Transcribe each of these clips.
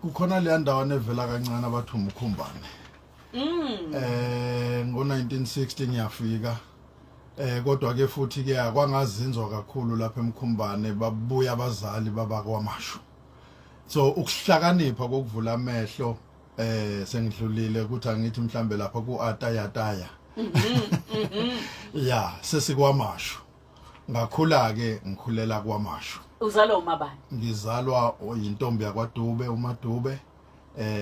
Kukhona le ndawo nevela kancane abathi umkhumbane. Ngo1960 ngiyafika. Kodwa ke futhi ke akwangazinzwa kakhulu lapha emkhumbane babuya abazali babakwamashu. So ukuhlakanipha kokuvula amehlo sengidlulile ukuthi angithi mhlambe lapha kuatayataya. Yeah, sesikwamashu. Ngakhula ke ngikhulela kwamashu. Uzalwa umabani? Ngizalwa oyintombi yakwaDube uMadube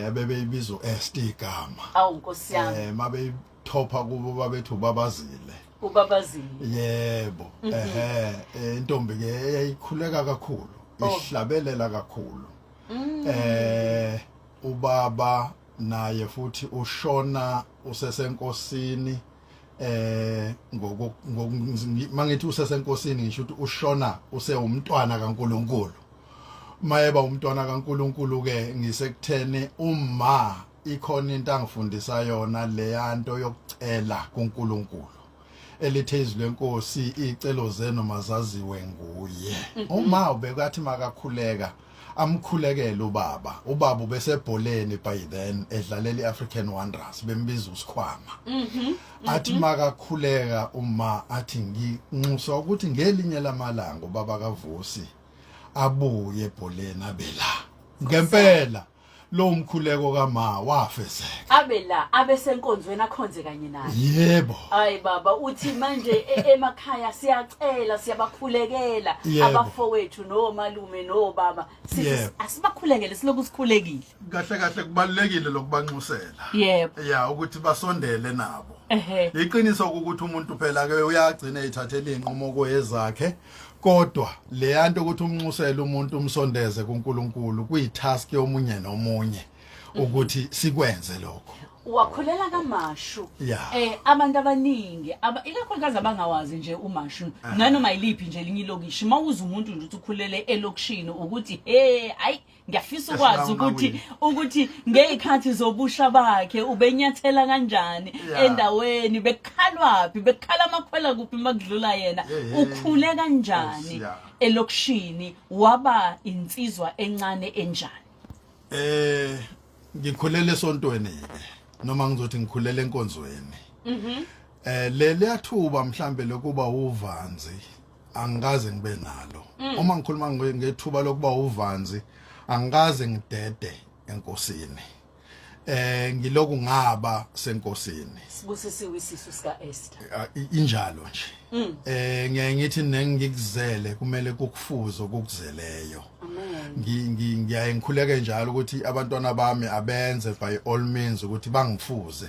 abebeyibizwa igama. Awu Nkosi yami. Mabe thopha kubo babethu babazile. Ubabazile. Yebo. Intombi ke yayikhuleka kakhulu, ihlabelela kakhulu. Ubaba naye futhi ushona usesenkosini mangithi usesenkosini ngisho ukuthi ushona usewumntwana kaNkuluNkulu. Mayeba umntwana kaNkuluNkulu ke ngisekutheni uma ikhona into angifundisa yona leyanto yokucela kuNkuluNkulu elithezwe lenkosi icelo zenu mazaziwe nguye. Uma ubekathi makakhuleka amkhulekele ubaba ubesebholeni by then edlalela iAfrican Wanderers bembiza usikhwama. Athi makakhuleka uma athi nginxusa ukuthi ngelinye lamalanga ubaba kaVusi abuye ebholeni abela ngempela lo mkhuleko kama wafezeka abela abesenkonzweni akhonze kanye naye. Yebo. Hayi baba uthi manje emakhaya siyacela siyabakhulekela abafowethu nomalume nobaba asibakhulekele siloku sikhulekile. Kahle kahle kubalekile lokubanxusela. Yebo. Yeah, ukuthi basondele nabo. Iqiniso ukuthi umuntu phela ke uyagcina ethathela inqomo kwezakhe. Kodwa le yanto ukuthi umnxusele umuntu umsondeze kuNkulunkulu kuyitask yomunye nomunye ukuthi sikwenze lokho. Wakhulela kaMashu. Abantu abaningi ikakhulukazi abangawazi nje uMashu nanoma yiliphi nje linye ilokishi mawuza umuntu nje ukhulele elokishini ukuthi hayi ngiyafisa ukwazi ukuthi ngezikhathi zobusha bakhe ubenyathela kanjani endaweni bekhalwapi bekhala amakhwela kuphi makudlula yena ukhule kanjani elokishini waba insizwa encane enjani. Ngikhulele esontweni noma ngizothi ngikhulele enkonzweni. Le athuba mhlambe lokuba uvanzi angikaze ngibe nalo. Uma ngikhuluma ngethuba lokuba uvanzi angikaze ngidede enkosini. Ngiloku ngaba senkosini. Sibusisiwe isisu sika Esther. Injalo nje. Ngiye ngithi nengikuzele kumele kukufuze ukuzeleyo. Ngiyaye ngikhuleke njalo ukuthi abantwana bami abenze by all means ukuthi bangifuze.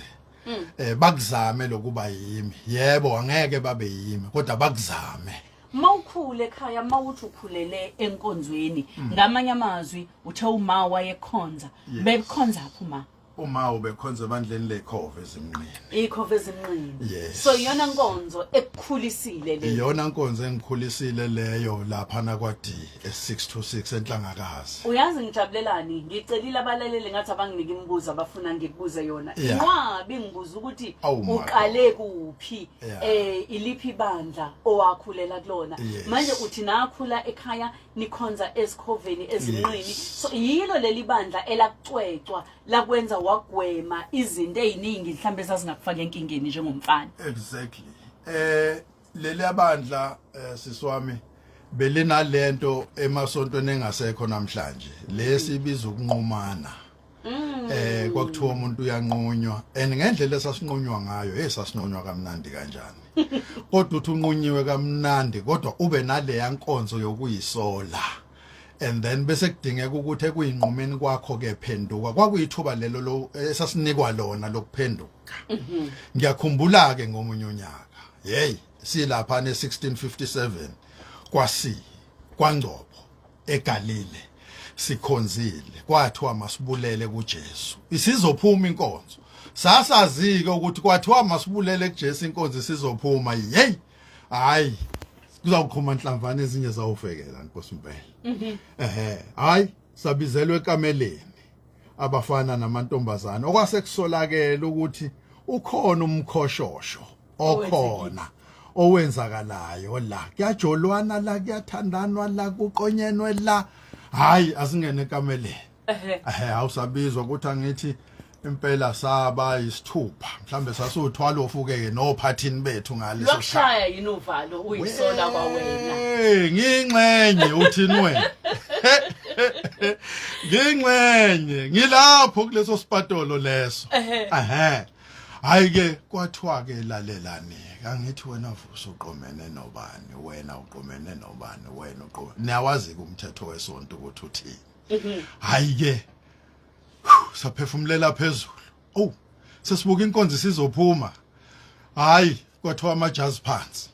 Bakuzame lokuba yimi. Yebo angeke babe yimi kodwa bakuzame. Mawukhule ekhaya mawuthi ukhulele enkonzweni ngamanye amazwi uthe uma wayekhonza bekhonza phuma uma ubekhonza ebandleni lekhove ezimnqini. Ikhove ezimnqini. So iyona nkonzo ekukhulisile le. Iyona nkonzo engikhulisile leyo lapha na kwaD e626 enhlangakazi. Uyazi ngijabulelani ngicelile abalaleli ngathi abanginike imibuzo abafuna ngikubuze yona. Inqwabi ngibuza ukuthi uqale kuphi iliphi bandla owakhulela kulona. Manje uthi nakhula ekhaya nikhonza esikhoveni ezimnqini. So yilo leli bandla elakucwecwa lakwenza wagwema izinto eziningi mhlambe sasingakufaka enkingeni njengomfana. Exactly. Leli abandla siswami belinalento emasontweni engasekho namhlanje lesibiza ukunqumana. Kwakuthiwa umuntu uyanqunywa ngendlela esasinqunywa ngayo esasinqunywa kamnandi kanjani. Kodwa uthi unqunyiwe kamnandi kodwa ube nale yankonzo yokuyisola. And then bese kudingeka ukuthi ekuyinqumeni kwakho ke phenduka kwakuyithuba lelo esasinikwa lona lokuphenduka. Ngiyakhumbula ke ngomunye unyaka silapha ne1657 kwaNgcobo eGalile sikhonzile kwathiwa masibulele kuJesu isizophuma inkonzo. Sasazike ukuthi kwathiwa masibulele kuJesu inkonzo isizophuma hayi kuzawukhoma inhlamvana ezinye zawufekela Nkosi impela. Hayi sabizelwe ekameleni abafana namantombazana okwasekusolakela ukuthi ukhona umkhoshosho okhona owenzakalayo la kuyajolwana la kuyathandanwa la kuqonyenwe la hayi asingene kameleni awusabizwa ukuthi angithi impela saba isithupha mhlambe sasuthwala ofuke nophathini bethu ngaleso lokushaya yini uvalo uyisola kwawena ngingxenye uthini wena ngingxenye ngilapho kuleso sipatolo leso hayi ke kwathiwa ke lalelani angithi wena vusa uqomene nobani wena uqomene nobani wena uqomene niyawazi umthetho wesonto ukuthi uthini hayi ke saphefumulela phezulu sesibuka inkonzo sizophuma hayi kwathiwa amajazi phansi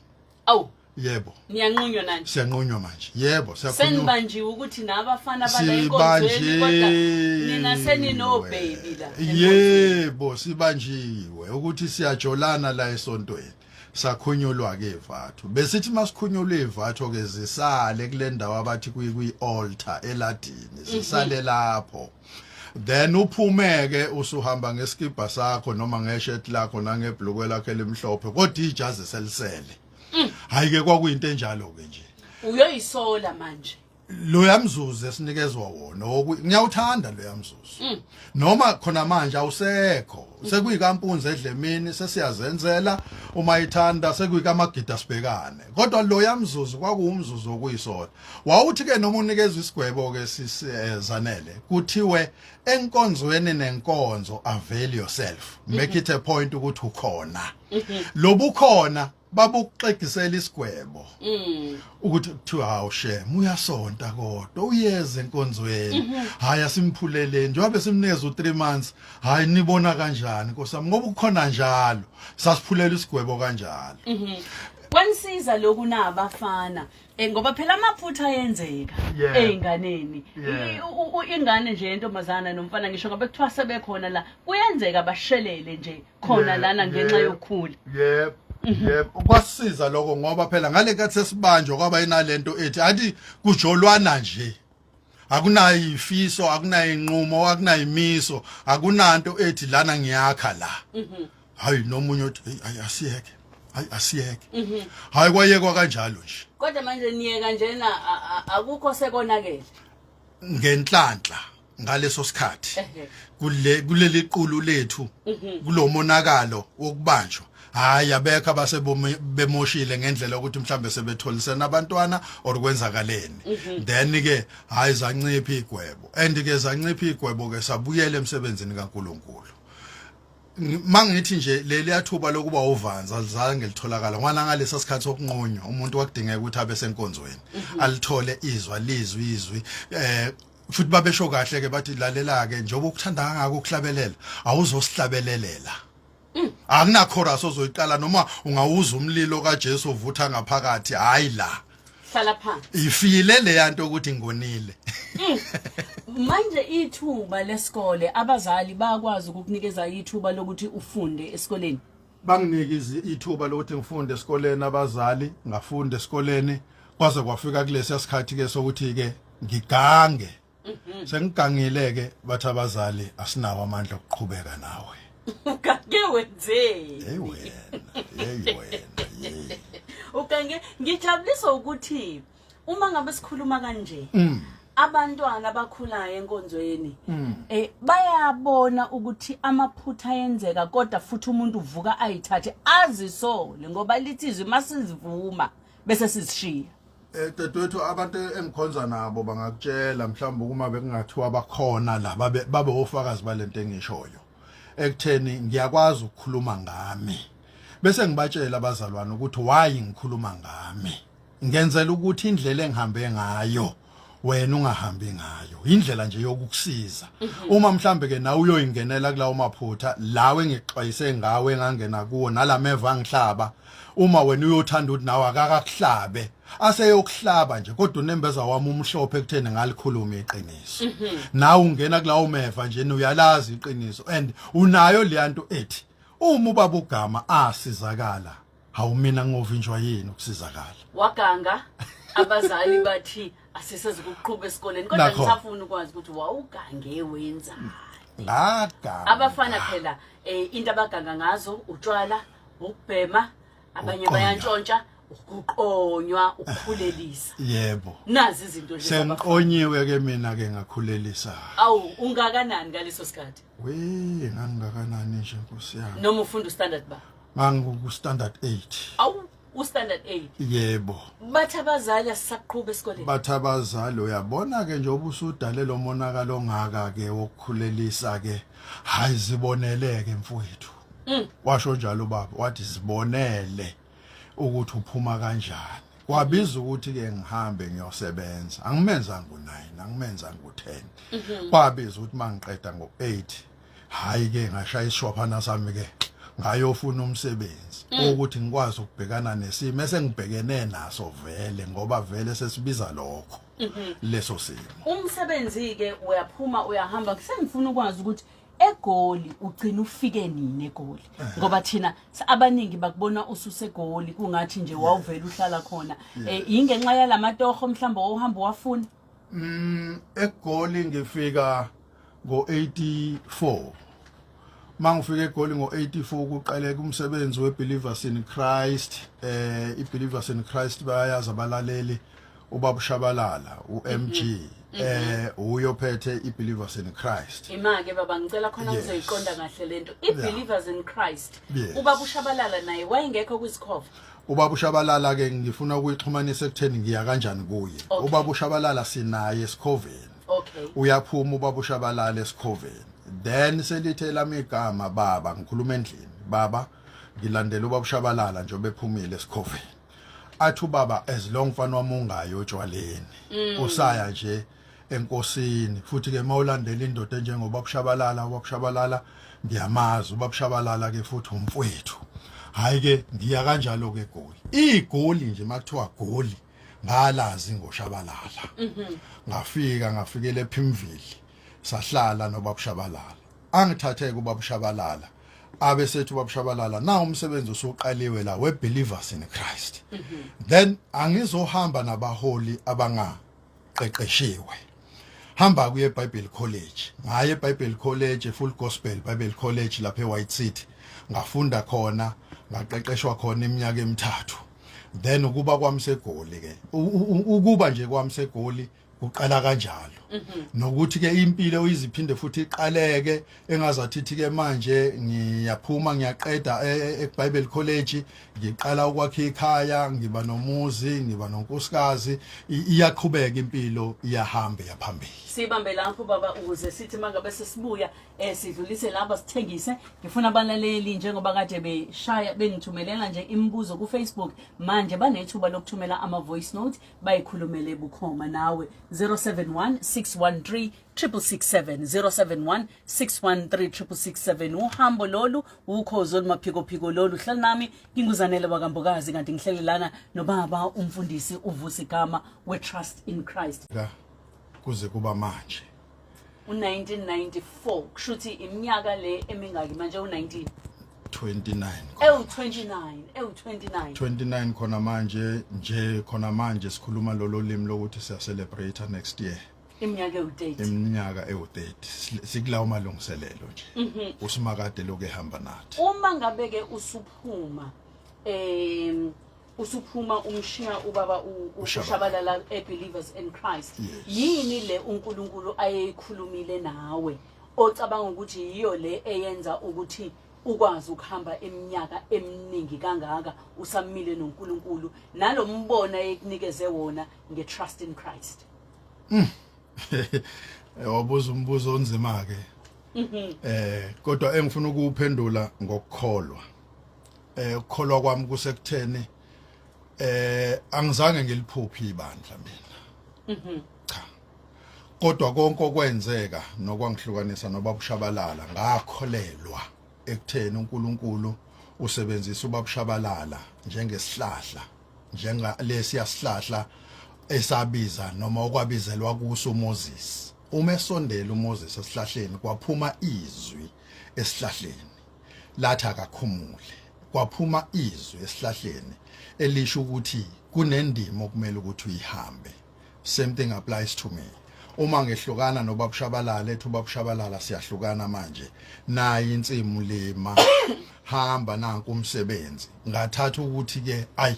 yebo niyanqunywa nanje siyanqunywa manje yebo senibanjiwe ukuthi nabafana bala enkonzweni kodwa nina senino baby la yebo sibanjiwe ukuthi siyajolana la esontweni sakhunyulwa ke evathu besithi masikhunyulwe evathu ke zisale kule ndawo abathi kuyi altar eladini zisale lapho then uphumeke usuhamba ngeskipa sakho noma ngeshirt lakho nangebhlukwe lakho elimhlophe kodwa ijazi selisele hayi ke kwakuyinto enjalo ke nje uyoyisola manje lo yamzuzu esinikezwa wona ngiyawuthanda lo yamzuzu noma khona manje awusekho sekuyikampunzi edlemini sesiyazenzela uma ithanda sekuyikamagida sibhekane kodwa lo yamzuzu kwakuwumzuzu okuyisola wawuthi ke noma unikezwe isigwebo ke sisizanele kuthiwe enkonzweni nenkonzo avail yourself make it a point ukuthi ukhona lobukhona babukuxegisela isigwebo ukuthi kuthiwa hawu shem uyasonta kodwa uyeze enkonzweni hayi asimphuleleni njengoba simnikeza u3 months hayi nibona kanjani nkosami ngoba ukukhona njalo sasiphulela isigwebo kanjalo kwensiza lokhu nabafana ngoba phela amaphutha ayenzeka einganeni ingane nje intombazana nomfana ngisho ngabe kuthiwa sebekhona la kuyenzeka bashelele nje khona lana ngenxa yokukhula yebo kwasiza lokho ngoba phela ngale nkathi sesibanjwa kwaba inalento ethi athi kujolwana nje akunayo ifiso akunayo inqumo akunayo imiso akunanto ethi lana ngiyakha la hayi nomunye uthi asiyeke hayi asiyeke hayi kwayekwa kanjalo nje kodwa manje niyeka njena akukho sekonakele ngenhlanhla ngaleso sikhathi kuleli qulu lethu kulomonakalo wokubanjwa hayi abekho abasebemoshile ngendlela ukuthi mhlambe sebetholisena abantwana okwenzakaleni then ke hayi zancipha igwebo and ke zancipha igwebo ke sabuyela emsebenzini kaNkuluNkulu mangithi nje leli yathuba lokuba uvanza alizange litholakala ngwana ngalesa sikhathi sokunqunywa umuntu wakudingeka ukuthi abe senkonzweni alithole izwi futhi babesho kahle ke bathi lalela ke njengoba ukuthanda kangaka ukuhlabelela awuzosihlabelelela akuna chorus ozoyiqala noma ungawuza umlilo kaJesu uvutha ngaphakathi hayi la hlala phansi ifile le yanto ukuthi ngonile manje ithuba lesikole abazali bayakwazi ukukunikeza ithuba lokuthi ufunde esikoleni banginikeza ithuba lokuthi ngifunde esikoleni abazali ngafunda esikoleni kwaze kwafika kulesi sikhathi ke sokuthi ke ngigange sengigangile ke bathi abazali asinawo amandla okuqhubeka nawe ukange wenzeni hey wena ukange ngijabulisa ukuthi uma ngabe sikhuluma kanje abantwana abakhulayo enkonzweni bayabona ukuthi amaphutha ayenzeka kodwa futhi umuntu uvuka ayithathe azisole ngoba lithi izwi masizivuma bese sizishiya dadewethu abantu engikhonza nabo bangakutshela mhlawumbe uma bekungathiwa bakhona la babe ofakazi balento engishoyo ekutheni ngiyakwazi ukukhuluma ngami bese ngibatshela abazalwane ukuthi why ngikhuluma ngami ngenzela ukuthi indlela engihambe ngayo wena ungahambi ngayo indlela nje yokukusiza uma mhlambe ke nawe uyoyingenela kulawo maphutha lawe ngixwayise ngawe engangena kuwo nalameva ngihlaba uma wena uyothanda ukuthi nawe akakakuhlabe aseyokuhlaba nje kodwa unembeza wami umhlophe ekutheni ngalikhuluma iqiniso nawe ungena kulawo meva nje uyalazi iqiniso and unayo leyanto ethi uma ubaba ugama asizakala hawu mina ngovinjwa yini ukusizakala waganga abazali bathi asiseze ukuqhubeka esikoleni kodwa ngisafuna ukwazi ukuthi wawugange wenzani ngaganga abafana phela into abaganga ngazo utshwala ukubhema abanye bayantshontsha ukuqonywa ukukhulelisa yebo nazi izinto nje senqonyiwe ke mina ke ngakhulelisa awu ungakanani ngaleso sikhathi we ngangakanani nje Nkosi yami noma ufunda standard ba ngangu standard 8 awu standard 8 yebo bathi abazali asisaqhubeka esikoleni bathi abazali uyabona ke nje obusudale lo monakalo ongaka ke wokukhulelisa ke hayi ziboneleke mfowethu washo njalo baba wathi sibonele ukuthi uphuma kanjani kwabiza ukuthi ke ngihambe ngiyosebenza angimenzanga ngo9 angimenzanga ngo10 kwabiza ukuthi mangiqeda ngo8 hayi ke ngashaya isishwaphana sami ke ngayofuna umsebenzi ukuthi ngikwazi ukubhekana nesimo esengibhekene naso vele ngoba vele sesibiza lokho leso simo umsebenzi ke uyaphuma uyahamba ngisengifuna ukwazi ukuthi egoli ugcina ufike nini egoli ngoba thina abaningi bakubona ususegoli kungathi nje wawuvela uhlala khona ingenxa yalamatoho mhlamba ohamba wafuna egoli ngifika ngo84 mangifika egoli ngo84 kuqaleka umsebenzi weBelievers in Christ iBelievers in Christ bayayazi abalaleli ubaba Shabalala uMG uyophethe iBelievers in Christ imake baba ngicela khona uzoyiqonda kahle lento iBelievers in Christ ubaba uShabalala naye wayengekho kwisikhovo ubaba uShabalala ke ngifuna ukuyixhumanisa ekutheni ngiya kanjani kuye ubaba uShabalala sinaye esikhoveni uyaphuma ubaba uShabalala esikhoveni then selithe lami igama baba ngikhuluma endlini baba ngilandela ubaba uShabalala nje obephumile esikhoveni athu baba as long mfana wami ungayo otshwaleni usaya nje enkosini futhi ke mawulandela indoda njengoba ubabushabalala ngiyamazi ubabushabalala ke futhi umfowethu hayi ke ngiya kanjalo ke egoli igoli nje makuthiwa goli ngalazi ngoshabalala ngafikele ePhimville sahlala nobabushabalala angithatheke ubabushabalala abesethu babushabalala na umsebenzi usuqaliwe la weBelievers in Christ then angizohamba nabaholi abangaqeqeshiwe hamba kuye eBible College ngaye eBible College Full Gospel Bible College lapha eWhite City ngafunda khona ngaqeqeshwa khona iminyaka emithathu then ukuba kwami segoli ke ukuba nje kwami segoli uqala kanjalo nokuthi ke impilo uyiziphinde futhi iqaleke engazathi ke manje ngiyaphuma ngiyaqeda eBible College ngiqala ukwakha ikhaya ngiba nomuzi ngiba nonkosikazi iyaqhubeka impilo iyahamba yaphambili sibambe lapho baba ukuze sithi mangabe sesibuya sidlulise lapha sithengise ngifuna abalaleli njengoba kade beshaya bengithumelela nje imibuzo ku Facebook manje banethuba lokuthumela ama voice note bayikhulumele bukhoma nawe 071 613 613 uhambo lolu ukhozo olumaphiko lolu hlala nami nginguzanele wakambokazi kanti ngihlelelana nobaba umfundisi uvusigama we Trust in Christ kuze kuba manje u1994 kushuthi iminyaka le emingaki manje u19 29 29 khona manje sikhuluma lolo limi lokuthi siya celebrate next year iminyaka ewu30 sikulawo malungiselelo nje usimakade lokho ehamba nathi uma ngabeke usuphuma umshiya ubaba uShabalala eBelievers in Christ yini le uNkulunkulu ayeyikhulumile nawe ocabanga ukuthi yiyo le eyenza ukuthi ukwazi ukuhamba eminyaka eminingi kangaka usamile noNkulunkulu nalombono ekunikeze wona ngeTrust in Christ wabuza umbuzo onzima ke kodwa engifuna ukuphendula ngokukholwa ukukholwa kwami kusekutheni angizange ngiliphuphi ibandla mina cha kodwa konke okwenzeka nokwangihlukanisa nobabushabalala ngakholelwa ekutheni uNkulunkulu usebenzisa ubabushabalala njengesihlahla njengalesi yasihlahla esabiza noma okwabizelwa kuso uMoses uma esondela uMoses esihlahleni kwaphuma izwi esihlahleni lathi akakhumule kwaphuma izwi esihlahleni elisho ukuthi kunendima okumele ukuthi uyihambe same thing applies to me uma ngehlukana nobabushabalala ubabushabalala siyahlukana manje nayi insimu lema hamba nanku umsebenzi ngathatha ukuthi ke ayi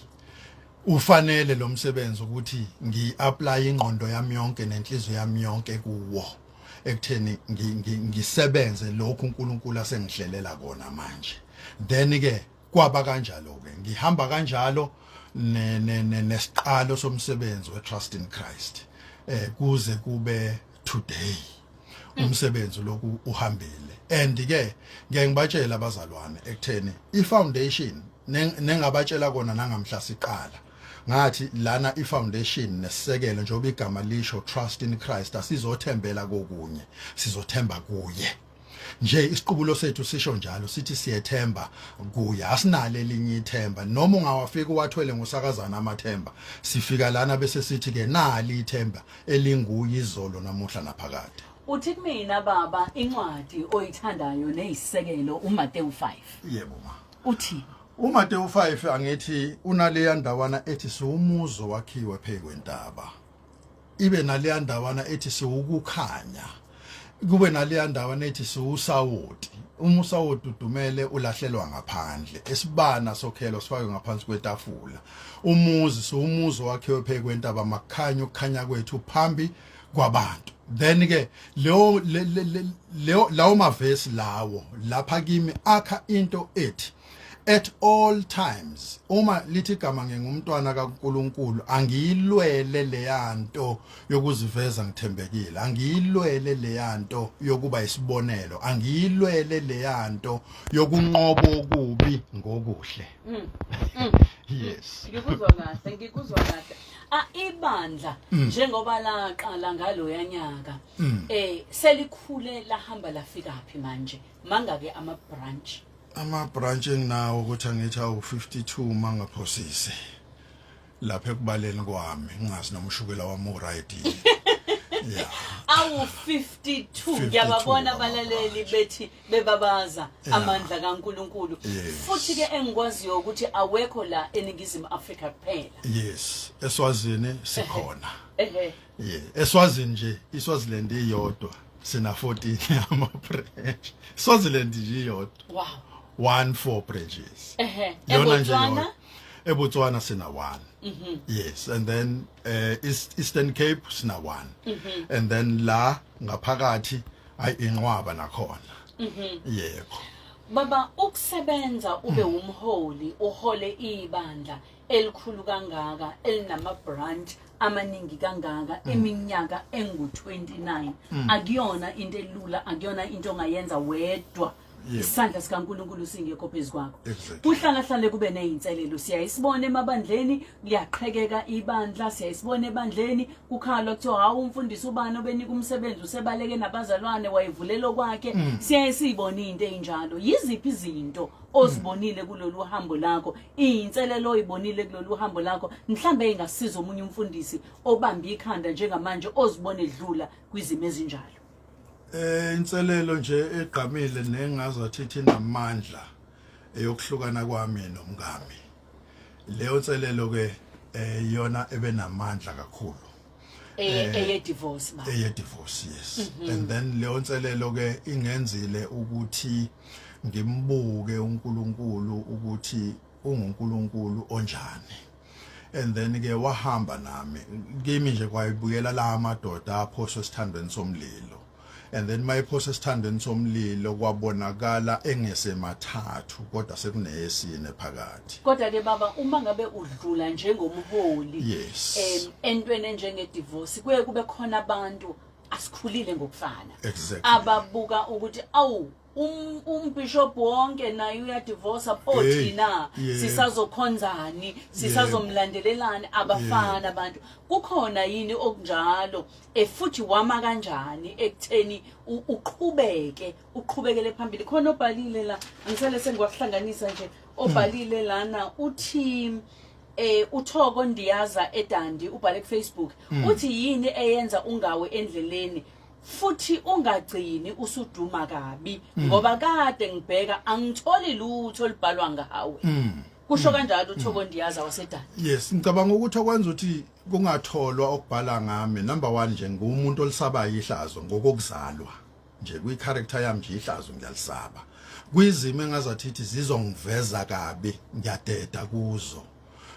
ufanele lo msebenzi ukuthi ngi-apply ingqondo yami yonke nenhliziyo yami yonke kuwo ekutheni ngisebenze lokhu uNkulunkulu asengihlelela kona manje. Then ke kwaba kanjalo ke ngihamba kanjalo nesiqalo somsebenzi we-Trust in Christ kuze kube today umsebenzi lokhu uhambile. And ke ngeke ngibatshela abazalwane ekutheni i-foundation nengabatshela kona nangamhla siqala ngathi lana i-foundation nesisekelo njengoba igama lisho Trust in Christ asizothembela kokunye sizothemba kuye. Nje isiqubulo sethu sisho njalo sithi siyethemba kuye asinale elinye ithemba noma ungawafika uwathwele ngosakazana amathemba sifika lana bese sithi ke nali ithemba elinguye izolo namuhla naphakade. Uthi kumina baba incwadi oyithandayo neyisekelo uMateyu 5. Yebo ma. Uthi uMateyu 5 angithi unaleya ndawana ethi siwumuzo wakhiwe phekwentaba. Ibe naleya ndawana ethi siwukukhanya. Kube naleya ndawana ethi siwusawoti. Umusawoti udumele ulahlelwa ngaphandle. Esibana sokhelo sifakwe ngaphansi kwetafula. Umuzi siwumuzo wakhiwe phekwentaba makhanya ukukhanya kwethu phambi kwabantu. Then ke lawo mavesi lawo lapha kimi akha into ethi at all times uma lithi igama ngengumntwana kaNkuluNkulu angiyilwele leyanto yokuziveza ngithembekile, angiyilwele leyanto yokuba isibonelo, angiyilwele leyanto yokunqoba okubi ngokuhle. Yes. Ngikuzwa kahle. Ibandla njengoba laqala ngaloya nyaka selikhule lahamba lafika phi manje mangake ama branch enginawo ukuthi angithi awu52 mangaphosisi lapha ekubaleni kwami ngingazi nomshukela wami uright. Yeah. Awu 52 ngiyababona abalaleli bethi bebabaza amandla kaNkuluNkulu futhi ke engikwaziyo ukuthi awekho la eningizimu Afrika kuphela. Yes, eSwazini sikhona. Yeah, eSwazini nje iSwaziland iyodwa sina 14 ama branch. Swaziland nje iyodwa. Wow. 4 branches. Ebotswana sina 1. Yes, and then Eastern Cape sina 1. And then la ngaphakathi ayinqwaba nakhona. Yebo. Baba ukusebenza ube umholi uhole ibandla elikhulu kangaka elinama branch amaningi kangaka iminyaka engu29 akuyona into elula akuyona into ongayenza wedwa. Isandla sikaNkuluNkulu singekho phezukwakho. Kuhlala kube nezinselelo siyayisibona emabandleni liyaqhekeka ibandla siyayisibona ebandleni kukhala kuthiwa hawu umfundisi ubani obenika umsebenzi usebaleke nabazalwane wayivulelo kwakhe siyayisibona into enjalo. Yiziphi izinto ozibonile kulolu hambo lakho izinselelo oyibonile kulolu hambo lakho mhlambe engasiza omunye umfundisi obamba ikhanda njengamanje ozibone edlula kwizimo ezinjalo? Inselelo nje egqamile nengazathi namandla eyokuhlukana kwami nomngami. Leyo nselelo ke yona ebenamandla kakhulu. Divorce ma. Divorce, yes. And then leyo nselelo ke ingenzile ukuthi ngimbuke uNkulunkulu ukuthi unguNkulunkulu onjani. And then ke wahamba nami kimi nje kwayibukela la amadoda aphoswe esithandweni somlilo. And then my process tandeni somlilo kwabonakala engesemathathu kodwa sekuneyesine phakathi. Kodwa ke baba uma ngabe udlula njengomholi yes. Entweni njenge divorce kuye kube khona abantu asikhulile ngokufana. Exactly. Ababuka ukuthi awu umbishop wonke naye uya divorce thina sisazokhonzani sisazomlandelelana abafana abantu kukhona yini okunjalo futhi wama kanjani ekutheni uqhubekele phambili khona obhalile la angisele sengiwahlanganisa nje obhalile lana uthi uthoko ndiyaza eDandi ubhale ku Facebook uthi yini eyenza ungawe endleleni futhi ungagcini usuduma kabi ngoba kade ngibheka angitholi lutho libhalwa ngawe kusho kanjalo uthoko ndiyaza waseDani. Yes, ngicabanga ukuthi okwenza ukuthi kungatholwa okubhala ngami number 1 nje ngumuntu olisaba ihlazo ngokokuzalwa nje kwi character yami nje ihlazo ngiyalisaba kuyizimo engazathi zizongiveza kabi ngiyadeda kuzo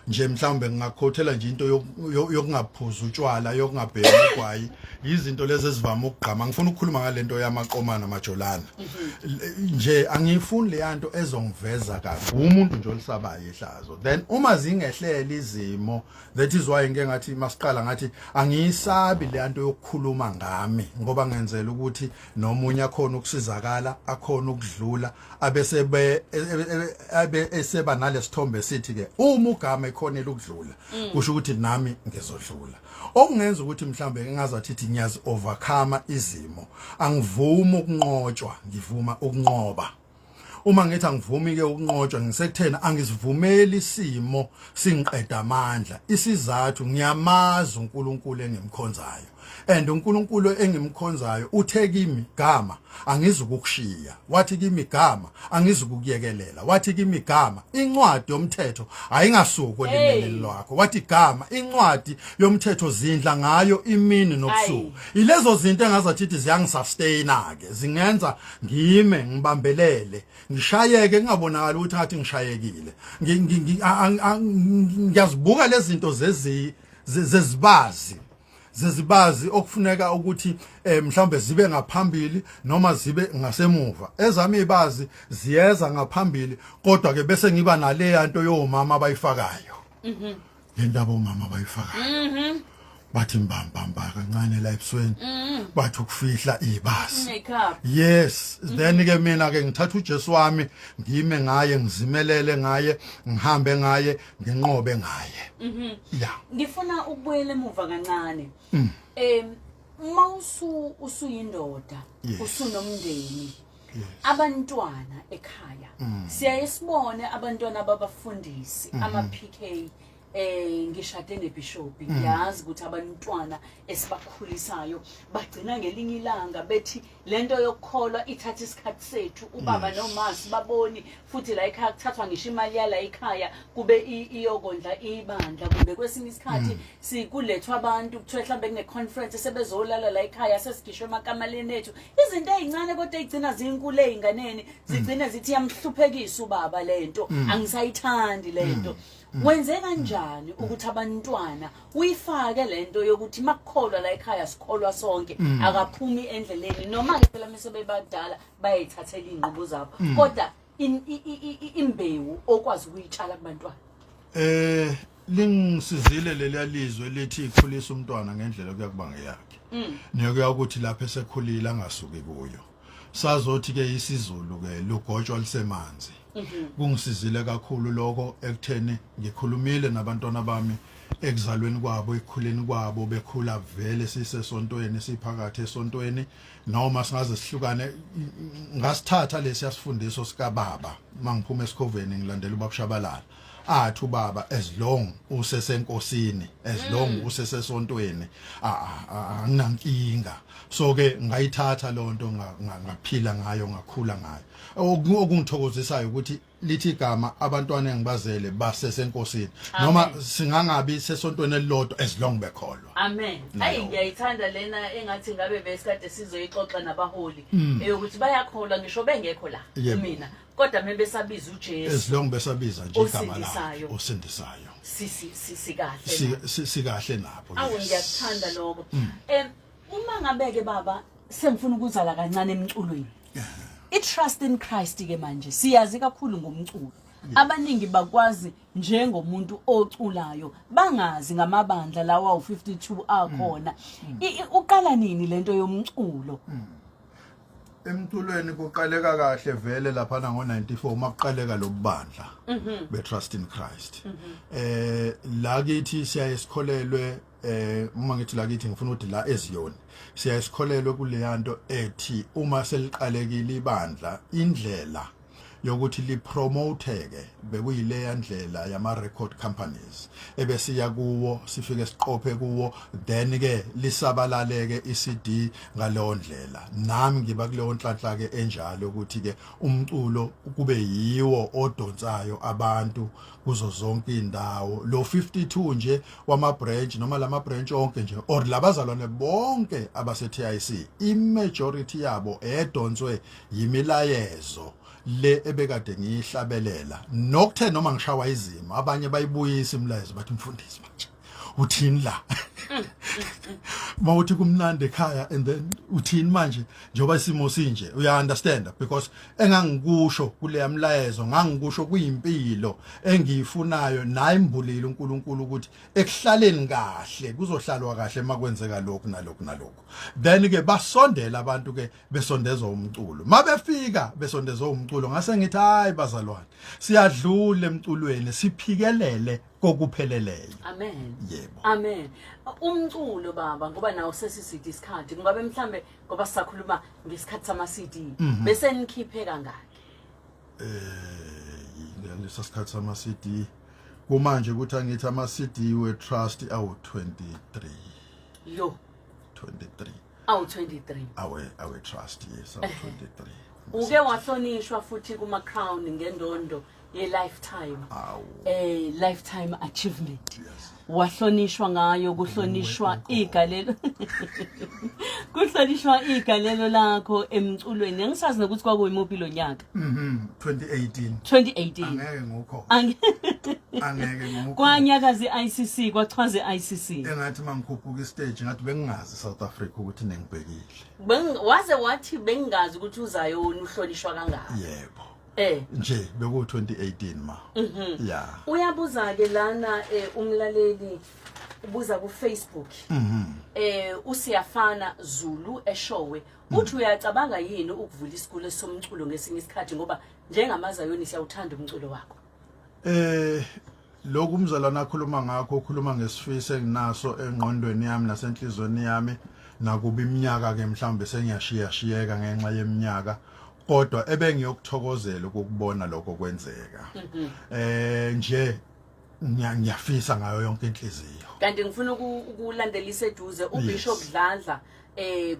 nje mhlawumbe ngingakhothela nje into yokungaphuza utshwala yokungabheki ugwayi izinto lezi ezivama ukugqama ngifuna ukukhuluma ngalento yamaqomana majolana nje angifuni le yanto ezongiveza kahle umuntu nje olisabayo ihlazo then uma zingehlela izimo that is why ngeke ngathi masiqala ngathi angiyisabi le yanto yokukhuluma ngami ngoba ngenzela ukuthi nomunye akhona ukusizakala akhona ukudlula abe eseba nalesithombe sithi ke uma ugama ekhonela ukudlula kusho ukuthi nami ngizodlula okungenza ukuthi mhlambe ngingazathi ngiyazi overcome izimo angivumi ukunqotshwa ngivuma ukunqoba uma ngithi angivumi ke ukunqotshwa ngisekuthena angisivumeli isimo singiqeda amandla isizathu ngiyamaza uNkulunkulu engimkhonzayo and uNkulunkulu engimkhonzayo uthe kimi gama angizukukushiya wathi kimi gama angizukukuyekelela wathi kimi gama incwadi yomthetho ayingasuki olimeni lwakho wathi gama incwadi yomthetho zindla ngayo imini nobusuku ilezo zinto engazathi ziyangisustain ke zingenza ngime ngibambelele ngishayeke ngingabonakala ukuthi ngathi ngishayekile ngiyazibuka lezi zinto zezibazi okufuneka ukuthi mhlambe zibe ngaphambili noma zibe ngasemuva ezami ibazi ziyeza ngaphambili kodwa ke bese ngiba nale yanto yomama abayifakayo lendaba omama abayifakayo bathi mbamba kancane la ebusweni bathi ukufihla ibasi yes then ke mina ke ngithatha uJesu wami ngime ngaye ngizimelele ngaye ngihambe ngaye nginqobe ngaye yeah ngifuna ukubuyela emuva kancane mawusu usuyindoda usunomndeni abantwana ekhaya siyayisibone abantwana ababafundisi ama PK ngishade nebishop ngiyazi ukuthi abantwana esibakhulisayo bagcina ngelinye ilanga bethi lento yokukholwa ithatha isikhathi sethu ubaba noma sibaboni futhi la ekhaya kuthathwa ngisho imali yala ekhaya kube iyokondla ibandla kumbe kwesinye isikhathi sikulethwa abantu kuthiwe mhlambe kune conference sebezolala la ekhaya sesigishwe emakamaleni ethu izinto ezincane kodwa ezigcina zinkulu einganeni zigcina zithi yamhluphekisa ubaba lento angisayithandi lento wenze kanjani ukuthi abantwana uyifake lento yokuthi makukholwa la ekhaya sikholwa sonke akaphumi endleleni noma ke phela mesebebadala bayithathela inqubo zabo kodwa imbewu okwazi ukuyitshala kubantwana lingisizile leliyalizwe lithi ikhulisa umntwana ngendlela kuyakuba ngeyakhe nekuya ukuthi lapha esekhulile angasuki kuyo sazothi ke isizulu ke lugotshwa lisemanzi kungisizile kakhulu lokho ekutheni ngikhulumile nabantwana bami ekuzalweni kwabo ekukhuleni kwabo bekhula vele sisesontweni siphakathi esontweni noma singaze sihlukane ngasithatha lesiyasifundiso sika baba mangiphuma esikhoveni ngilandela ubabushabalala athi ubaba as long usesenkosini as long usesesontweni anginankinga so ke ngayithatha lonto ngaphila ngayo ngakhula ngayo okungithokozisayo ukuthi lithi igama abantwana engibazele basesenkosini noma singangabi sesontweni elilodwa as long bekholwa amen hayi ngiyayithanda lena engathi ngabe besikade sizoyixoxa nabaholi eyokuthi bayakholwa ngisho bengekho la mina kodwa mebesabiza uJesu as long besabiza nje igama lakhe osindisayo sikahle nabo awu ngiyathanda lokho uma ngabeke baba sengifuna ukuzala kancane emculweni trust in Christ ke manje siyazi kakhulu ngomculo abaningi bakwazi njengomuntu oculayo bangazi ngamabandla lawa u52 akhona uqala nini lento yomculo emculweni kuqaleka kahle vele lapha na ngo94 makuqaleka lobandla betrust in Christ la kithi siyayisikholelwe uma ngithi la kithi ngifuna ukuthi la eziyoni siyayisikholelwe kule yanto ethi uma seliqalekile ibandla indlela yokuthi lipromoteke bekuyile yandlela yama record companies ebesiya kuwo sifike siqophe kuwo then ke lisabalaleke iCD ngaleyo ndlela nami ngiba kuleyo nhlanhla ke enjalo ukuthi ke umculo kube yiwo odonsayo abantu kuzo zonke indawo lo 52 nje wama branch noma lama branch onke nje or labazalwane bonke abase TIC imajority yabo edonswe yimilayezo le ebekade ngihlabelela nokuthe noma ngishawa izimo abanye bayibuyisa imlayezo bathi mfundisi manje uthini la mawuthi kumnandi ekhaya and then uthini manje njoba isimo sinje uya understand because engangikusho kule yamlayezo ngangikusho kuyimpilo engiyifunayo naye imbulile uNkulunkulu ukuthi ekuhlaleni kahle kuzohlalwa kahle makwenzeka lokhu nalokhu then ke basondela abantu ke besondezwa umculo mabefika besondezwa umculo ngase ngithi hayi bazalwane siyadlula emculweni siphikelele kokupheleleyo. Amen. Yebo. Amen. Umculo baba ngoba nawo sesisithi isikhathi ngabe mhlambe ngoba sisakhuluma ngesikhathi sama CD bese nikhiphe kangaki? Lesikhathi sama CD kumanje ukuthi angithi ama CD we trust awu 23. Yo. 23. Awu 23. Awe trust yes awu 23. Uke wahlonishwa futhi kuma crown ngendondo ye lifetime. Lifetime achievement. Yes. Wahlonishwa ngayo kuhlonishwa igalelo. Kuhlonishwa igalelo lakho emculweni. Ngisazi nokuthi kwakuyimuphi lo nyaka. 2018. 2018. Angeke ngukho. Angeke ngukho. Kwanyakazi ICC kwachwaze ICC. Engathi mangikhuphuka istage ngathi bengingazi South Africa ukuthi nengibhekile. Waze wathi bengingazi ukuthi uzayoni uhlonishwa kangaka. Yebo. Nje beku 2018 ma. Yeah. Uyabuza ke lana umlaleli ubuza ku Facebook. Usiyafana Zulu eshowe uthi uyacabanga yini ukuvula isikole somculo ngesinye isikhathi ngoba njengamazayoni siyawuthanda umculo wakho. Lokhu umzalwana akhuluma ngakho ukhuluma ngesifiso enginaso engqondweni yami nasenhlizweni yami nakuba iminyaka ke mhlambe sengiyashiyashiyeka ngenxa yeminyaka kodwa ebengiyokuthokozela ukubona lokho kwenzeka nje ngiyafisa ngayo yonke inhliziyo kanti ngifuna ukulandelisa eduze uBishop Dlandla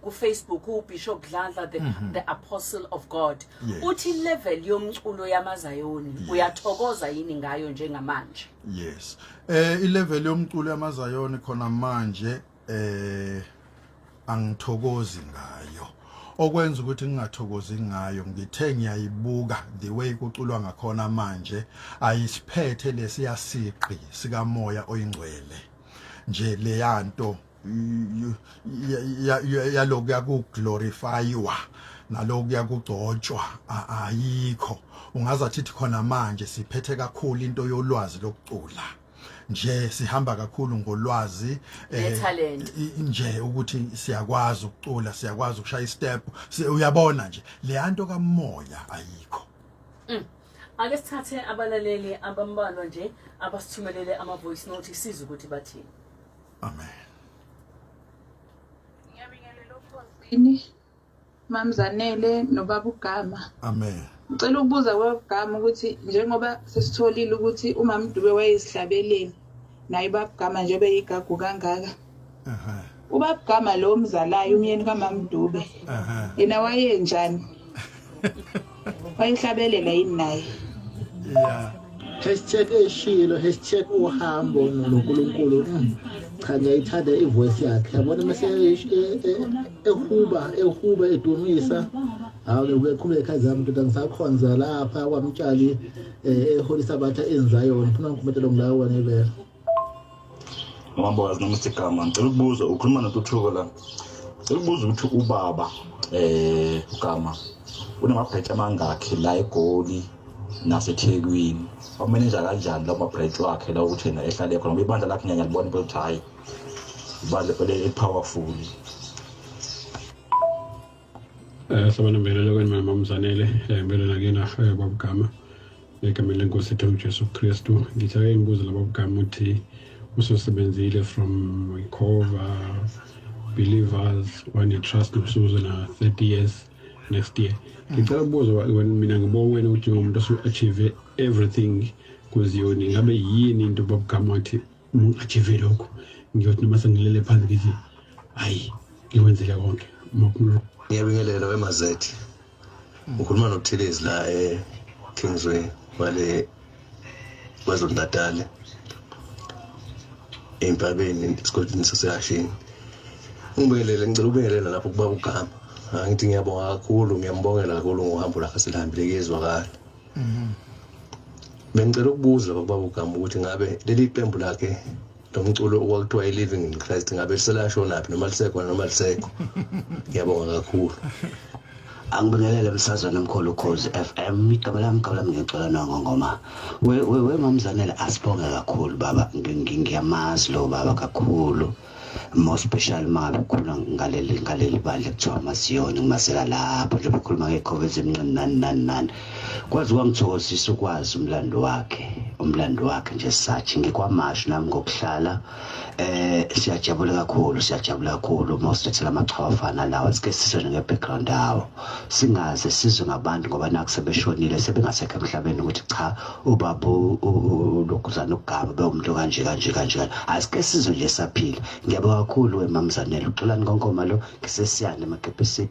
ku Facebook uBishop Dlandla the Apostle of God uthi level yomculo yamazayoni uyathokoza yini ngayo njengamanje? Yes ilevel yomculo yamazayoni khona manje angithokozi ngayo okwenza ukuthi ngingathokozi ngayo ngithe ngiyayibuka the way kuculwa ngakhona manje ayisiphethe lesiyasiqi sika moya oyingcwele nje le yanto yaloku yakuglorifywa naloku yakugcotshwa ayikho ungazathi khona manje siphethe kakhulu into yolwazi lokucula nje sihamba kakhulu ngolwazi nje ukuthi siyakwazi ukucula siyakwazi ukushaya istep uyabona nje le yanto kamoya ayikho. Ake sithathe abalaleli abambalwa nje abasithumelele ama voice note siza ukuthi bathini. Amen. Ngiyabingelela uphosini mamzanele nobaba uGama. Amen. Ngicela ukubuza kwabagama ukuthi njengoba sesitholile ukuthi umama Dube wayesihlabeleni naye babagama nje beyigagu kangaka. Ubabagama lo mzalayo umyeni kaMama Dube. Yena wayenjani? Wayihlabelela yini naye? Yeah. #eshilo #uhambo noNkulunkulu cha ngiyayithanda ivoice yakhe yabona mase ehuba edumisa hawu bekhuleka ekhaya zami ndoda ngisakhonza lapha kwamtshali eHoly Sabbath eNzayoni ufuna ngikumetela nglawo nebela Uhambo noma sigama ngicela ukubuza ukhuluma noTuthuko la ngicela ukubuza ukuthi ubaba uGama unamabreach amangakhe la eGoli naseThekwini wamenenja kanjani lawo mabreach wakhe la ukuthi yena ehlale khona ibandla lakhe nyanya libona ukuthi hayi ibandla phela powerful. Sabana mbelelo kweni mamzanele mbelelo nakena babugama egameni lenkosi yethu uJesu Kristu ngithaye ngibuza lababugama ukuthi usosebenzile from Ikova believers when trust usuzo na 30 years next year ngicela ukubuza mina ngibona wena ukuthi umuntu osu achieve everything kuziyoni ngabe yini into babugama ukuthi achieve lokho ngiyothi noma sengilele phansi ngithi hayi ngiwenzele konke makhulu. Ngiyabingelela wemazethi ukhuluma noThilezi la Kingsway wale kwaZulu-Natal empabeni esigodini sasehashini ngicela ukubingelela lapho kuba uGama Angithi ngiyabonga kakhulu, ngiyambongela kakhulu ngohambo lakhe selihambile kezwakala. Bengicela ukubuza baba uGama ukuthi ngabe leli qembu lakhe lomculo okwakuthiwa i-Living in Christ ngabe liselashona naphi noma lisekho noma lisekho. Ngiyabonga kakhulu. Angibingelele besazwana nomkhulu Khosi FM. Igama lami ngicela ngongoma. We mamzanele asibonge kakhulu baba, ngiyamazi lo baba kakhulu. More special mabe khona ngaleli bandla kuthiwa lamazayoni ngimasela lapho nje bekhuluma ngekhove ezimncane nani. Kwazi kwangithokozisa ukwazi umlando wakhe nje sathi ngikwamashu nami ngokuhlala siyajabula kakhulu mawusithethela amachawa afana lawa sike sizwe nge-background awo singaze sizwe ngabantu ngoba naku sebeshonile sebengasekho emhlabeni ukuthi cha ubaba uLokhuzana uGama bewumuntu kanje asike sizwe nje saphila. Ngiyabonga kakhulu wemamzanele uXolani Konkoma lo ngisesiyane emakepisi.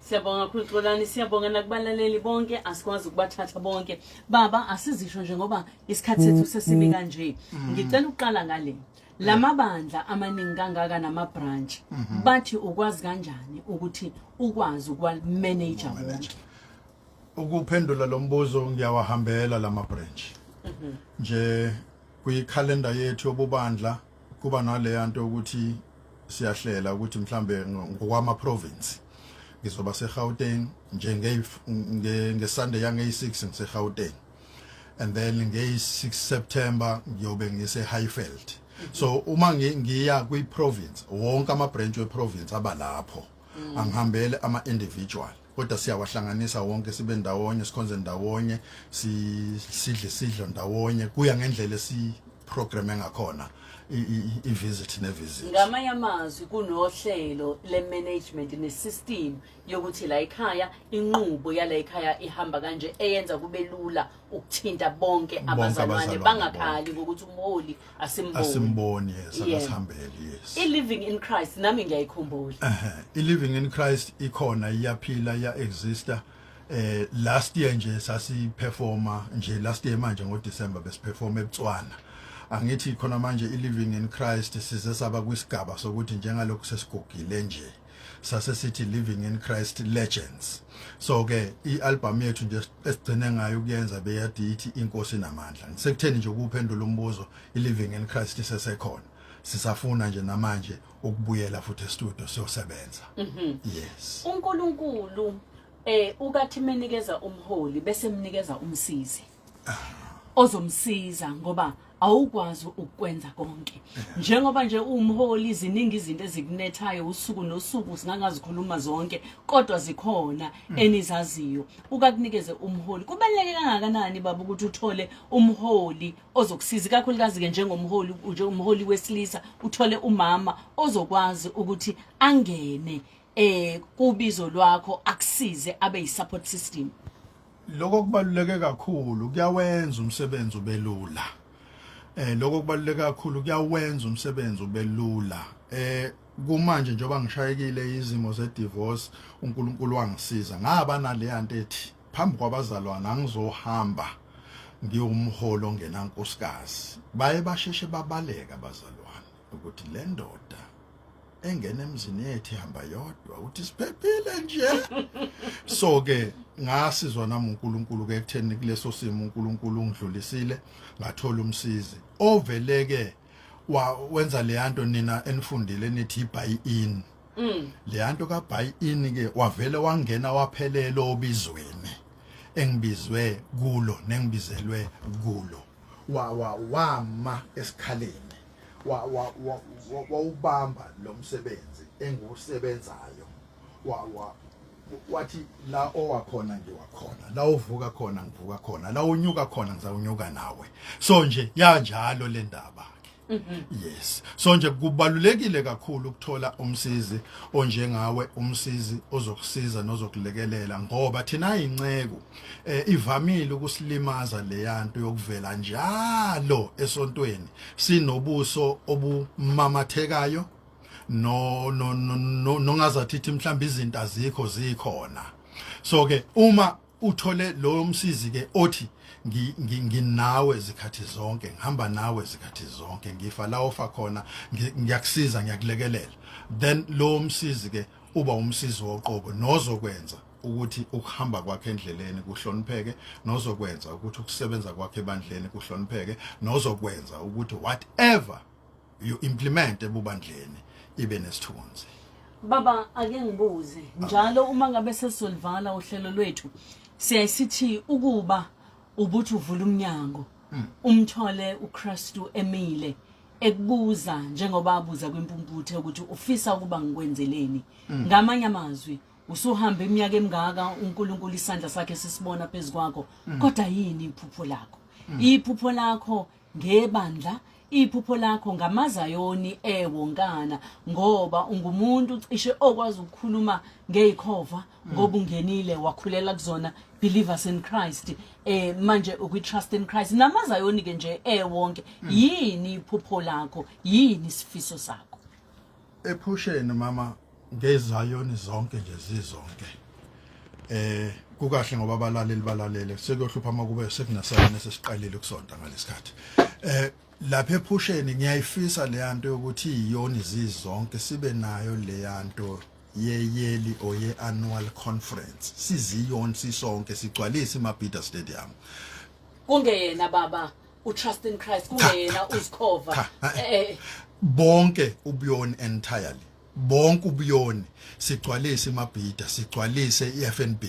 Siyabonga kakhulu Xolani, siyabonga nakubalaleli bonke, asikwazi ukubathatha bonke. Baba asizisho nje ngoba isikhathi sethu sesibi kanje. Ngicela uqala ngale. Lamabandla amaningi kangaka nama branch bathi ukwazi kanjani ukuthi ukwazi ukwa-manager wonke? Ukuphendula lo mbuzo ngiyawahambela lama branch. Nje kuyikhalenda yethu yobubandla kuba nale nto ukuthi siyahlela ukuthi mhlambe ngokwama province ngizoba seGauteng ngeSunday yange-6 ngiseGauteng, and then nge-6 September ngiyobe ngise-Highveld. So uma ngiya kwi-province wonke ama-branch we-province abalapho, angihambele ama-individual kodwa siyawahlanganisa wonke sibe ndawonye, sikhonze ndawonye, sidle ndawonye, kuya ngendlela si-programe ngakhona i-visit ne-visit. Ngamanye amazwi kunohlelo le-management ne-system yokuthi la ekhaya inqubo yala ekhaya ihamba kanje eyenza kube lula ukuthinta bonke abazalwane bangakhali ngokuthi umholi asimboni. Akasihambeli. I-Living in Christ nami ngiyayikhumbula. I-Living in Christ ikhona, iyaphila, iya-exista. Last year nje sasi-performa nje last year manje ngoDecember besiperforma eButswana. Angithi khona manje i-Living in Christ size saba kwisigaba sokuthi njengalokho sesigogile nje sase sithi Living in Christ Legends. So ke i-album yethu nje esigcine ngayo kuyenza beyadi ithi inkosi namandla. Ngisekutheni nje ukuphendula umbuzo, i-Living in Christ sesekhona, sisafuna nje namanje ukubuyela futhi e-studio siyosebenza. Yes. uNkulunkulu ukathi menikeza umholi bese mnikeza umsizi ozomsiza ngoba awukwazi ukwenza konke. Njengoba nje umholi iziningi izinto ezikunethayo usuku nosuku singangazikhuluma zonke kodwa zikhona enizaziyo. Ukakunikeze umholi kubaluleke kangakanani baba ukuthi uthole umholi ozokusiza kakhulukazi ke njengomholi wesilisa, uthole umama ozokwazi ukuthi angene kubizo lwakho akusize abe yi-support system? Lokho kubaluleke kakhulu, kuyawenza umsebenzi ubelula. Lokho kubaluleke kakhulu, kuyawenza umsebenzi ubelula. Kumanje njengoba ngishayekile izimo ze-divorce, uNkulunkulu wangisiza ngaba nale nto ethi phambi kwabazalwana angizohamba ngiyumholo ongenankosikazi. Baye basheshe babaleka abazalwana ukuthi le ndoda engene emzini yethu ihamba yodwa uthi siphephile nje. So ke ngasizwa nami uNkulunkulu ke ekutheni kuleso simo uNkulunkulu ungidlulisile ngathola umsizi oveleke wenza le nto nina enifundile nithi i-buy-in. Le nto ka-buy-in ke wavele wangena waphelela obizweni engibizwe kulo nengibizelwe kulo, wama esikhaleni wawubamba lo msebenzi engusebenzayo, wathi la owakhona ngiwakhona, la uvuka khona ngivuka khona, la unyuka khona ngizawunyuka nawe. So nje yanjalo le ndaba ke. Yes. So nje kubalulekile kakhulu ukuthola umsizi onjengawe, umsizi ozokusiza nozokulekelela ngoba thina inceke ivamile ukusilimaza le yanto yokuvela njalo esontweni sinobuso obumamathekayo nongazathi mhlawumbe izinto azikho zikhona. So ke uma uthole lo msizi ke othi nginawe zikhathi zonke, ngihamba nawe zikhathi zonke, ngifa la ofa khona ngiyakusiza ngiyakulekelela, then lo msizi ke uba umsizi woqobo nozokwenza ukuthi ukuhamba kwakhe endleleni kuhlonipheke, nozokwenza ukuthi ukusebenza kwakhe ebandleni kuhlonipheke, nozokwenza ukuthi whatever you implement ebubandleni ibe nesithunzi. Baba ake ngibuze njalo uma ngabe sesolivala uhlelo lwethu siyasithi ukuba ubuthi uvula umnyango umthole uKristu emile ekubuza njengoba abuza kwimpumputhe ukuthi ufisa ukuba ngikwenzeleni. Ngamanye amazwi usuhamba iminyaka emingaka uNkulunkulu isandla sakhe sisibona phezukwakho, kodwa yini iphupho lakho? Iphupho lakho ngebandla, iphupho lakho ngamazayoni ewonkana, ngoba ungumuntu cishe okwazi ukukhuluma ngeyikhova ngoba ungenile wakhulela kuzona, believers in Christ, manje ukwi-trust in Christ namazayoni ke nje ewonke. Yini iphupho lakho, yini isifiso sakho? Ephusheni mama ngezayoni zonke nje zizonke. Kukahle ngoba abalaleli balalele sekuyohlupha makube sekunasayoni sesiqalile ukusonta ngalesikhathi. Lapha ephusheni ngiyayifisa le yanto yokuthi iyoni zizonke sibe nayo le yanto ye-yearly or ye-annual conference, siziyoni sisonke sigcwalise iMabhida Stadium. Kungeyena baba utrust in Christ, kungeyena uzikhova bonke ubuyoni entirely, bonke ubuyoni sigcwalise iMabhida, sigcwalise iFNB,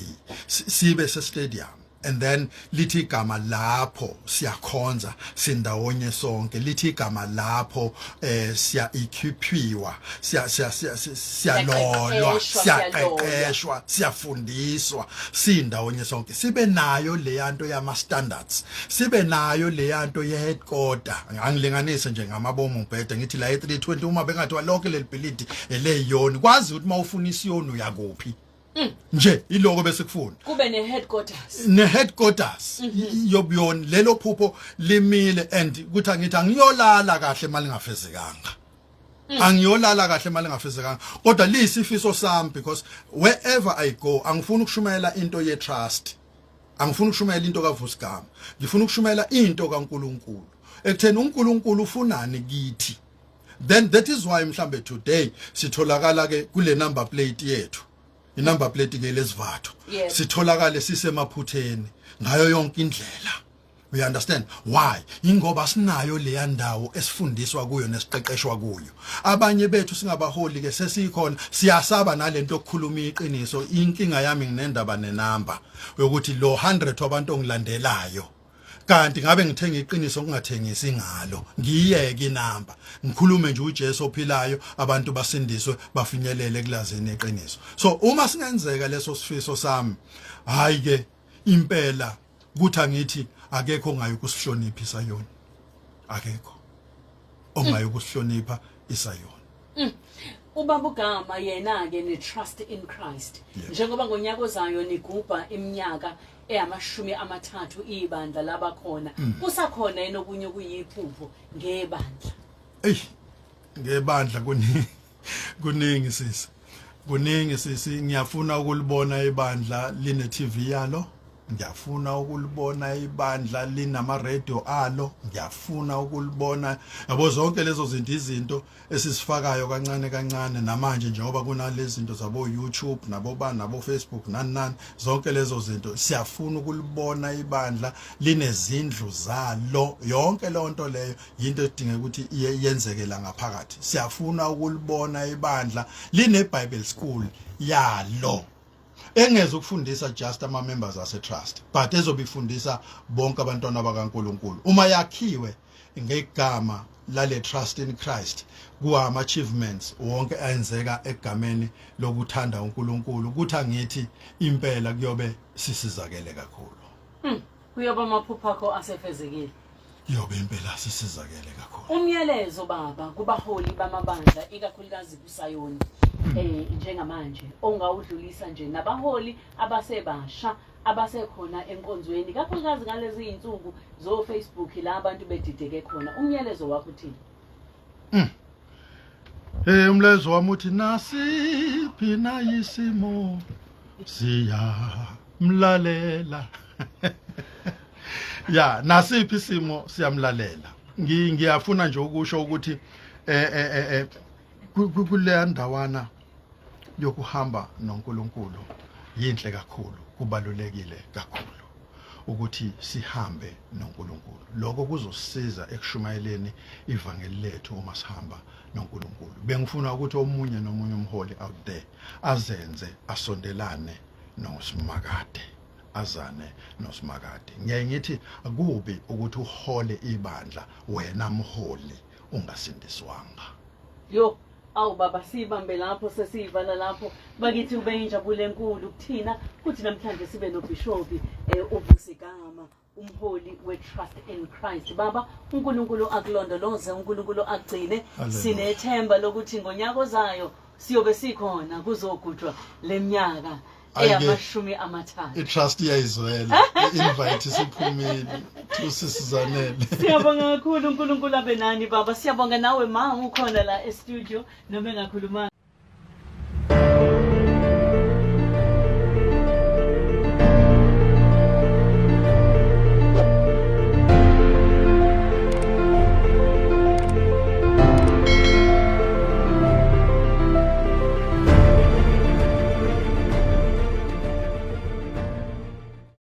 sibe se-stadium. And then lithi igama lapho siyakhonza sindawonye sonke, lithi igama lapho siya equipiwa, siyalolwa, siyaqeqeshwa, siyafundiswa sindawonye sonke. Sibe nayo le yanto yama standards, sibe nayo le yanto ye headquarter. Angilinganise nje ngamabomu umbhede ngithi la e320 uma bengathi walonke lelibhilidi eleyoni, kwazi ukuthi mawufuna isiyoni uyakuphi. Nje iloko bese kufuna kube ne headquarters yobuyoni lelo phupho limile, and kuthi angithi angiyolala kahle malingafezekanga, angiyolala kahle malingafezekanga, kodwa lisifiso sami, because wherever I go angifuni ukushumayela into ye trust, angifuni ukushumayela into kaVusigama, ngifuna ukushumayela into kaNkulunkulu ekutheni uNkulunkulu ufunani kithi. Then that is why mhlambe today sitholakala ke kule number plate yethu, inumber plate ke lesivatho, sitholakale sisemaphutheni ngayo yonke indlela. We understand why? Ingoba sinayo le yandawo esifundiswa kuyo nesiqeqeshwa kuyo. Abanye bethu singabaholi ke sesikhona siyasaba nalento okukhuluma iqiniso. Inkinga yami nginendaba nenamba ukuthi lo 100 wabantu ongilandelayo, kanti ngabe ngithenga iqiniso kungathengisi ngalo, ngiyeke inamba ngikhulume nje uJesu ophilayo, abantu basindiswe bafinyelele ekulazeni eqiniso. So uma singenzeka leso sifiso sami, hayi ke impela kuthi angithi akekho ongayi kusihlonipha isayoni, akekho ongayi kusihlonipha isayoni. Ubaba uGama yena ke ne trust in Christ, njengoba ngonyaka ozayo nigubha iminyaka e30 ibandla labakhona, kusakhona yena okunye kuyiphupho ngebandla. Ngebandla kuningi sisi, kuningi sisi. Ngiyafuna ukulibona ibandla line TV yalo, ngiyafuna ukulibona ibandla linama radio alo, ngiyafuna ukulibona yabo zonke lezo izinto esisifakayo kancane kancane. Namanje njengoba kunalezi zinto zabo YouTube nabo Facebook nani zonke lezo zinto, siyafuna ukulibona ibandla linezindlu zalo. Yonke lonto leyo into edinga ukuthi yenzeke la ngaphakathi. Siyafuna ukulibona ibandla line Bible school yalo, engeze ukufundisa just ama members ase trust, but ezobifundisa bonke abantwana bakaNkulunkulu. Uma yakhiwe ngegama lale trust in Christ, kuama achievements wonke ayenzeka egameni lokuthanda uNkulunkulu, kuthi angithi impela kuyobe sisizakele kakhulu. Kuyoba amaphupho akho asefezekile, yobe impela sisizakele kakhulu. Umyalezo baba kubaholi bamabandla ikakhulukazi kusayoni njengamanje ongawudlulisa nje nabaholi abasebasha abasekhona enkonzweni, kakhulukazi ngalezi insuku zo Facebook la abantu bedideke khona, umyalezo wakho uthini? Umlezo wami uthi nasiphi na isimo siyamlalela. Ya, nasiphi isimo siyamlalela. Ngiyafuna nje ukusho ukuthi kule ndawana yokuhamba noNkulunkulu yinhle kakhulu, kubalulekile kakhulu ukuthi sihambe noNkulunkulu. Lokho kuzosiza ekushumayeleni ivangeli lethu uma sihamba noNkulunkulu. Bengifuna ukuthi omunye nomunye umholi out there azenze asondelane noSimakade, azane noSimakade. Ngiye ngithi akubi ukuthi uhole ibandla wena mholi ungasindiswanga. Yo, awu baba sibambe lapho sesivala lapho bakithi ube injabulo enkulu kuthina kuthi namhlanje sibe nobishopi uVusigama umholi we-Trust in Christ. Baba uNkulunkulu akulondoloze, uNkulunkulu agcine. Sinethemba lokuthi ngonyaka ozayo siyobe sikhona kuzogujwa leminyaka eyamashumi amathathu. I-trust iyayizwela, i-invite isiphumile tusisizanele. Siyabonga kakhulu uNkulunkulu abe nani baba, siyabonga nawe ma ukhona la e-studio noma engakhuluma